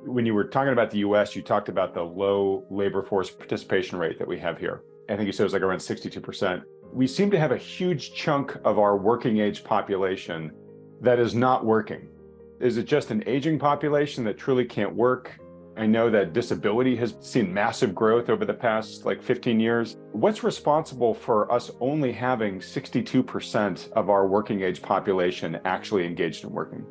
When you were talking about the US, you talked about the low labor force participation rate that we have here. I think you said it was like around 62%. We seem to have a huge chunk of our working age population that is not working. Is it just an aging population that truly can't work? I know that disability has seen massive growth over the past 15 years. What's responsible for us only having 62% of our working age population actually engaged in working?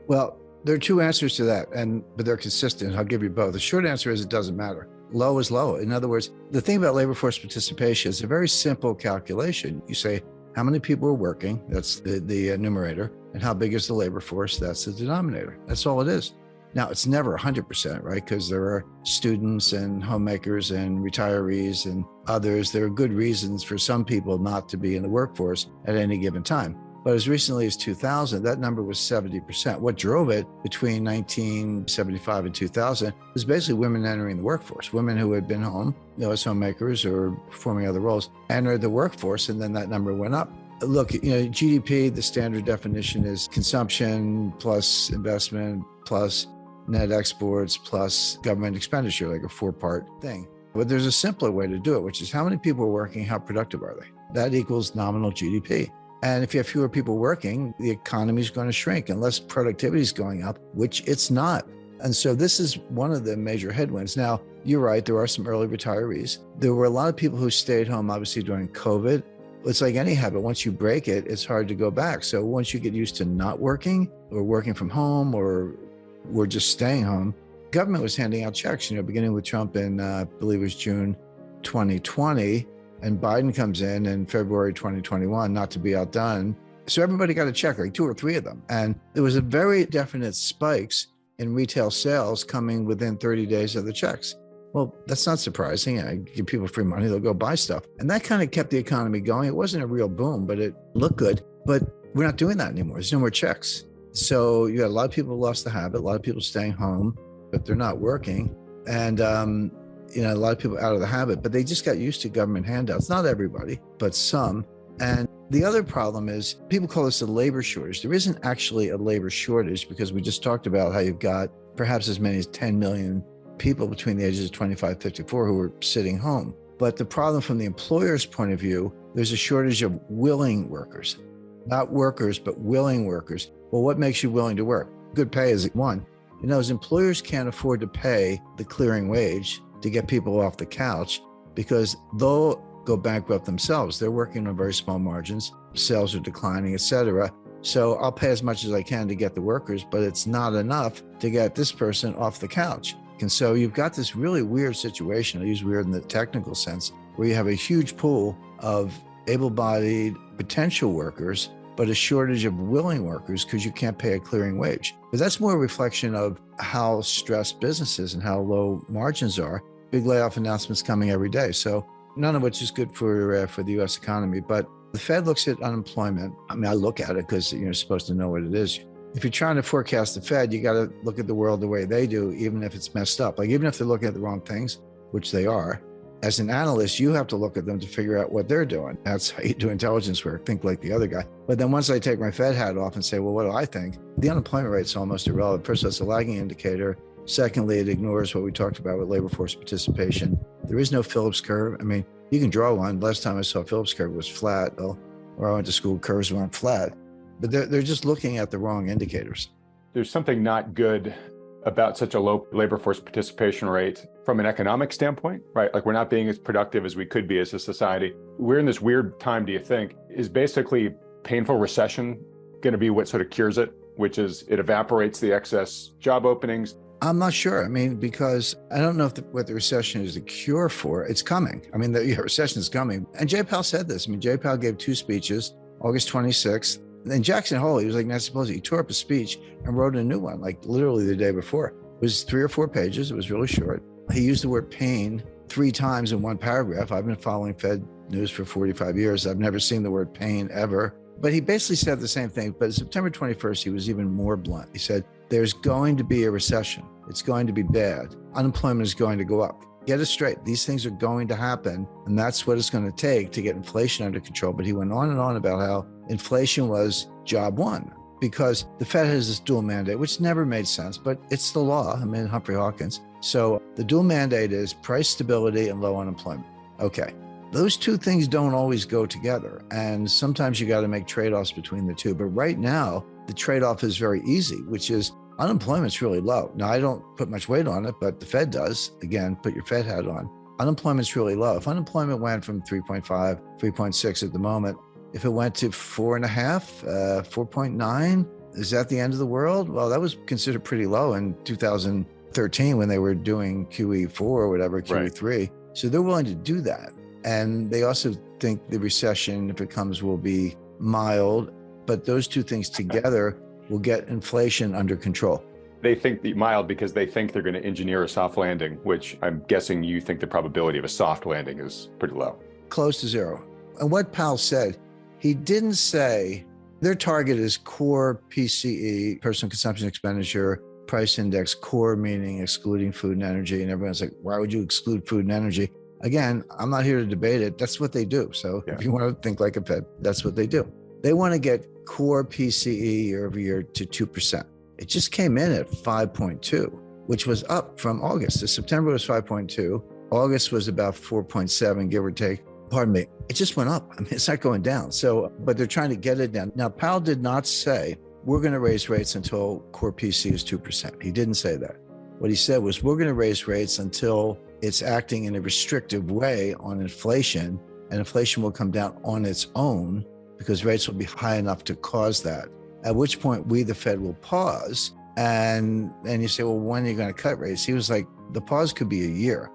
Well, there are two answers to that, but they're consistent. I'll give you both. The short answer is it doesn't matter. Low is low. In other words, the thing about labor force participation is a very simple calculation. You say, how many people are working? That's the numerator. And how big is the labor force? That's the denominator. That's all it is. Now, it's never 100%, right? Because there are students and homemakers and retirees and others. There are good reasons for some people not to be in the workforce at any given time. But as recently as 2000, that number was 70%. What drove it between 1975 and 2000 was basically women entering the workforce. Women who had been home, as homemakers or performing other roles, entered the workforce, and then that number went up. Look, GDP, the standard definition is consumption plus investment plus net exports plus government expenditure, like a four-part thing. But there's a simpler way to do it, which is how many people are working, how productive are they? That equals nominal GDP. And if you have fewer people working, the economy is going to shrink unless productivity is going up, which it's not. And so this is one of the major headwinds. Now, you're right, there are some early retirees. There were a lot of people who stayed home, obviously, during COVID. It's like any habit. Once you break it, it's hard to go back. So once you get used to not working or working from home or just staying home, government was handing out checks, beginning with Trump in, I believe it was June 2020. And Biden comes in February 2021, not to be outdone. So everybody got a check, like 2 or 3 of them. And there was a very definite spikes in retail sales coming within 30 days of the checks. Well, that's not surprising. I give people free money, they'll go buy stuff. And that kind of kept the economy going. It wasn't a real boom, but it looked good. But we're not doing that anymore. There's no more checks. So you got a lot of people who lost the habit, a lot of people staying home, but they're not working. And, a lot of people out of the habit, but they just got used to government handouts. Not everybody, but some. And the other problem is people call this a labor shortage. There isn't actually a labor shortage because we just talked about how you've got perhaps as many as 10 million people between the ages of 25 and 54 who are sitting home. But the problem from the employer's point of view, there's a shortage of willing workers, not workers, but willing workers. Well, what makes you willing to work? Good pay is one. As employers can't afford to pay the clearing wage to get people off the couch because they'll go bankrupt themselves. They're working on very small margins, sales are declining, et cetera. So I'll pay as much as I can to get the workers, but it's not enough to get this person off the couch. And so you've got this really weird situation, I use weird in the technical sense, where you have a huge pool of able-bodied potential workers, but a shortage of willing workers because you can't pay a clearing wage. But that's more a reflection of how stressed businesses and how low margins are. Big layoff announcements coming every day. So none of which is good for the U.S. economy. But the Fed looks at unemployment. I look at it because you're supposed to know what it is. If you're trying to forecast the Fed, you got to look at the world the way they do, even if it's messed up. Like even if they're looking at the wrong things, which they are, as an analyst, you have to look at them to figure out what they're doing. That's how you do intelligence work, think like the other guy. But then once I take my Fed hat off and say, well, what do I think? The unemployment rate's almost irrelevant. First, that's a lagging indicator. Secondly, it ignores what we talked about with labor force participation. There is no Phillips curve. You can draw one. Last time I saw a Phillips curve was flat, or I went to school, curves weren't flat. But they're just looking at the wrong indicators. There's something not good about such a low labor force participation rate from an economic standpoint, right? Like we're not being as productive as we could be as a society. We're in this weird time, do you think? Is basically painful recession going to be what sort of cures it, which is it evaporates the excess job openings? I'm not sure. Because I don't know what the recession is a cure for. It's coming. The recession is coming. And Jay Powell said this. Jay Powell gave 2 speeches, August 26th. And Jackson Hole, he was like Nancy Pelosi. He tore up a speech and wrote a new one, like literally the day before. It was 3 or 4 pages. It was really short. He used the word pain 3 times in one paragraph. I've been following Fed news for 45 years. I've never seen the word pain ever. But he basically said the same thing. But September 21st, he was even more blunt. He said, there's going to be a recession. It's going to be bad. Unemployment is going to go up. Get it straight. These things are going to happen. And that's what it's going to take to get inflation under control. But he went on and on about how inflation was job one. because the Fed has this dual mandate, which never made sense, but it's the law. I mean, Humphrey Hawkins. So the dual mandate is price stability and low unemployment. Okay. Those two things don't always go together. And sometimes you got to make trade-offs between the two. But right now, the trade-off is very easy, which is unemployment's really low. Now, I don't put much weight on it, but the Fed does. Again, put your Fed hat on. Unemployment's really low. If unemployment went from 3.5, 3.6 at the moment, if it went to 4.5, 4.9, is that the end of the world? Well, that was considered pretty low in 2013 when they were doing QE4 or whatever, QE3. Right. So they're willing to do that. And they also think the recession, if it comes, will be mild. But those two things together will get inflation under control. They think the mild because they think they're going to engineer a soft landing, which I'm guessing you think the probability of a soft landing is pretty low. Close to zero. And what Powell said, he didn't say their target is core PCE, personal consumption expenditure, price index, core meaning excluding food and energy. And everyone's like, why would you exclude food and energy? Again, I'm not here to debate it. That's what they do. So if you want to think like a Fed, that's what they do. They want to get core PCE year over year to 2%. It just came in at 5.2, which was up from August. So September was 5.2. August was about 4.7, give or take. Pardon me. It just went up. I mean, it's not going down. So, but they're trying to get it down. Now, Powell did not say, we're going to raise rates until core PC is 2%. He didn't say that. What he said was, we're going to raise rates until it's acting in a restrictive way on inflation, and inflation will come down on its own because rates will be high enough to cause that. At which point we, the Fed, will pause. And you say, well, when are you going to cut rates? He was like, the pause could be a year.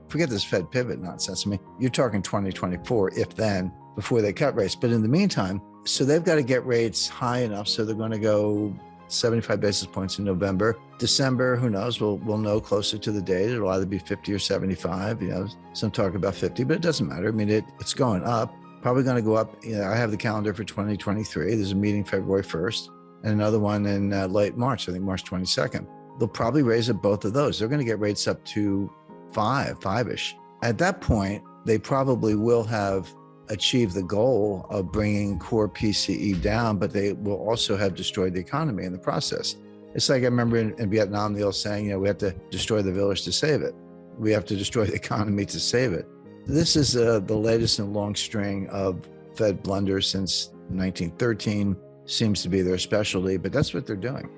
Forget this Fed pivot nonsense. I mean, you're talking 2024, if then, before they cut rates. But in the meantime, so they've got to get rates high enough. So they're going to go 75 basis points in November. December, who knows? We'll know closer to the date. It'll either be 50 or 75. You know, some talk about 50, but it doesn't matter. I mean, it's going up. Probably going to go up. You know, I have the calendar for 2023. There's a meeting February 1st and another one in late March, I think March 22nd. They'll probably raise up both of those. They're going to get rates up to five-ish. At that point, they probably will have achieved the goal of bringing core PCE down, but they will also have destroyed the economy in the process. It's like I remember in Vietnam, the old saying, you know, we have to destroy the village to save it. We have to destroy the economy to save it. This is the latest in a long string of Fed blunders since 1913. Seems to be their specialty, but that's what they're doing.